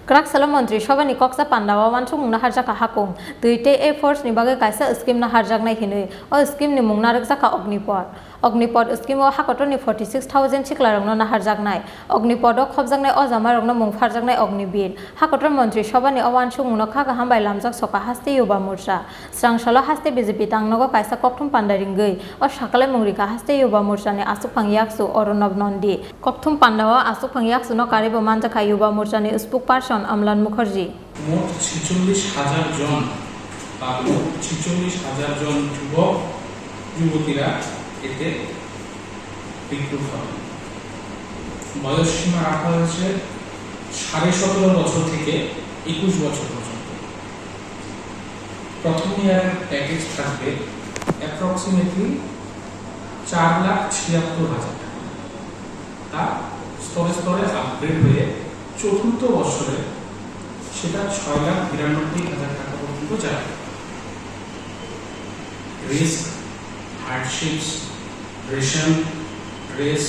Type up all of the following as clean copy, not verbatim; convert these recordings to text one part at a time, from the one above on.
Krak Salam Mantri Shabani Koksa Pandawa Wansung Naharjaka Hakung, Tuite A Force Nibaga Kaisa Skim Naharjak Nahine, or Skim Nimung Narakzaka Ognipod. Ognipod Skim or Hakotoni 46,000 Chiklarong Naharjak Nai, Ognipod Hobzangne Ozamarong Mungfarjak Ognibin, Hakotra Mantri Shabani Awansung Nokaka Hamba Lamzak Soka Haste Yuba Mursa, Strang Shala Haste Bizipitang Nogo Kaisa Koktum Pandaringay, or Shakale Murika Haste Yuba Mursani Asupang Yaksu or Nobnondi, Koktum Pandawa Asupang Yaksu no Karibo Mantaka Yuba Mursani Spuk Parson Amlan Mukherjee মোট 46,000 জন বা মোট 46,000 জন যুবক যুবতীরা এতে বিদ্যুৎ হবে। বয়স সীমা রাখা হয়েছে 17.5 বছর থেকে 21 বছর পর্যন্ত। প্রথম ইয়ারের প্যাকেজ থাকবে অ্যাপ্রক্সিমেটলি 4,76,000 টাকা। তা স্তরে স্তরে আপগ্রেড হয়ে চতুর্থ বছরে সেটা 6,92,000 টাকা পর্যন্ত যায়। Risk, hardships, ration, dress,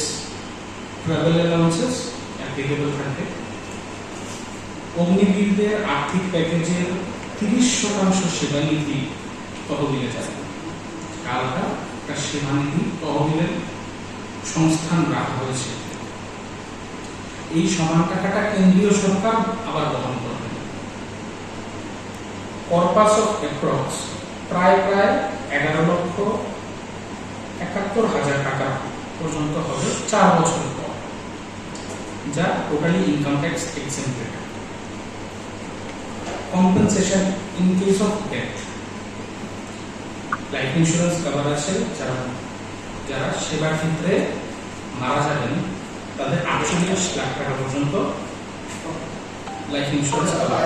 travel allowances applicable থাকে। অগ্নিবীরদের আর্থিক প্যাকেজের 30% সেবানিধি তহবিলে যায়। আলাদা একটা সেবানিধি তহবিলের সংস্থান রাখা হয়েছে। এই সমান টাকাটা কেন্দ্রীয় সরকার আবার বহন করবে। কর্পাস অফ অ্যাপ্রক্স প্রায় 11,71,000 টাকা পর্যন্ত হবে 4 বছর পর, যা totally income tax exempted. Compensation in case of death, life insurance cover আছে যারা সেবার ক্ষেত্রে মারা যাবেন তাদের 48 লাখ টাকা পর্যন্ত লাইফ ইন্স্যুরেন্স কভার,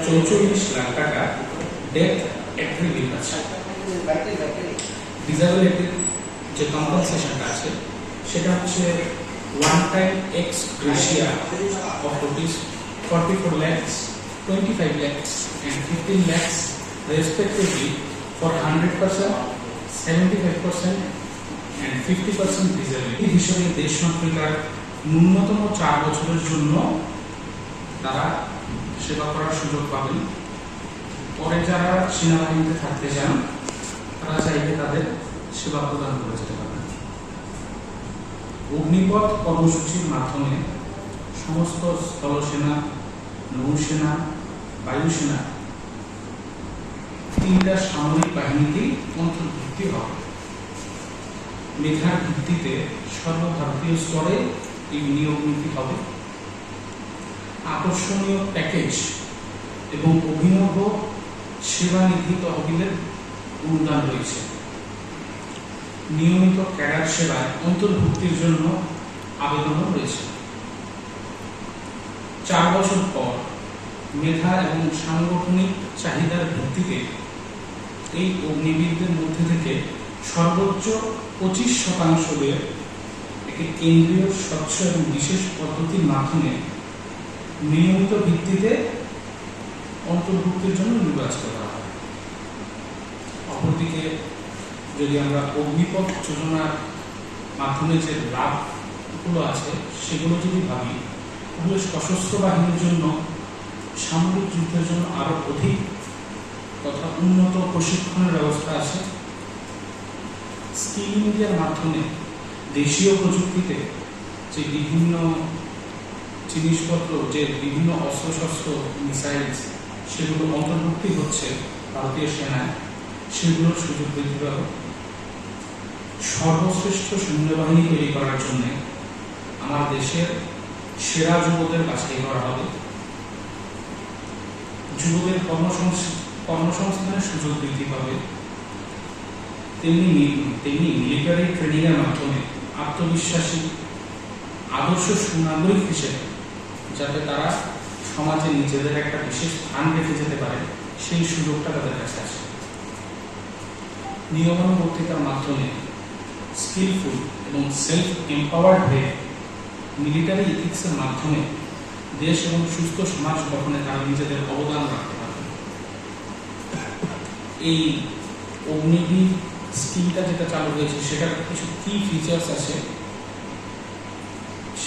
44 লাখ টাকা ডেথ অ্যাট্রিবিউট আছে। ডিসেবিলিটির যে কম্পেনসেশনটা আছে সেটা হচ্ছে one time ex gratia of rupees 44 lakhs, 25 lakhs and 15 lakhs respectively for 100%, 75% and 50% disability হিসেবে দেশ মাতৃকার ন্যূনতম 4 বছরের জন্য তারা সেবা করার সুযোগ পাবেন। পরে যারা সেনাবাহিনীতে থাকতে চান তারা চাইলে তাদের সেবা প্রদান করে যেতে পারেন। অগ্নিপথ কর্মসূচির মাধ্যমে সমস্ত স্থলসেনা, নৌসেনা, বায়ুসেনা 3টা সামরিক বাহিনীতেই অন্তর্ভুক্তি হবে। মেধার ভিত্তিতে সর্বভারতীয় স্তরে এই নিয়োগ নীতি হবে। আকর্ষণীয় প্যাকেজ এবং অভিনব সেবানিধি তহবিলের অনুদান রয়েছে। নিয়মিত ক্যাডার সেবায় অন্তর্ভুক্তির জন্য আবেদনও রয়েছে। 4 বছর পর মেধা এবং সাংগঠনিক চাহিদার ভিত্তিতে এই অগ্নিবীরদের মধ্যে থেকে সর্বোচ্চ 25% একটি কেন্দ্রীয় স্বচ্ছ এবং বিশেষ পদ্ধতির মাধ্যমে নিয়মিত ভিত্তিতে অন্তর্ভুক্তির জন্য নির্বাচিত করা হয়। অপরদিকে যদি আমরা অগ্নিপথ যোজনার মাধ্যমে যে লাভগুলো আছে সেগুলো যদি ভাবি, তাহলে সশস্ত্র বাহিনীর জন্য সামরিক যুদ্ধের জন্য আরো অধিক তথা উন্নত প্রশিক্ষণের ব্যবস্থা আছে। স্কিল ইন্ডিয়ার মাধ্যমে দেশীয় প্রযুক্তিতে যে বিভিন্ন জিনিসপত্র, যে বিভিন্ন অস্ত্রশস্ত্র, মিসাইলস সেগুলো অন্তর্ভুক্তি হচ্ছে ভারতীয় সেনায়, সেগুলোর সুযোগ বৃদ্ধি পাবে। সর্বশ্রেষ্ঠ সৈন্যবাহিনী তৈরি করার জন্য আমার দেশের সেরা যুবকদের বাছাই করা হবে। যুবকদের কর্মসংস্থানের সুযোগ বৃদ্ধি পাবে। তেমনি মিলিটারি ট্রেনিং এর মাধ্যমে আত্মবিশ্বাসী আদর্শ সুনাগরিক হিসেবে যাতে তারা সমাজে নিজেদের একটা বিশেষ স্থান রেখে যেতে পারে, সেই সুযোগটা তাদের কাছে আছে। নিয়মানুবর্তিতার মাধ্যমে স্কিলফুল এবং সেলফ এম্পাওয়ার্ড হয়ে মিলিটারি ইথিক্সের মাধ্যমে দেশ এবং সুস্থ সমাজ গঠনে তারা নিজেদের অবদান রাখতে পারবে। এই অগ্নিবীর স্কিমটা যেটা চালু হয়েছে সেটার কিছু কি ফিচার্স আছে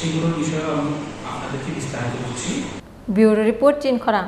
সেগুলোর বিষয়ে আমি আপনাদেরকে বিস্তারিত বলছি। ব্যুরো রিপোর্ট চিন খরা।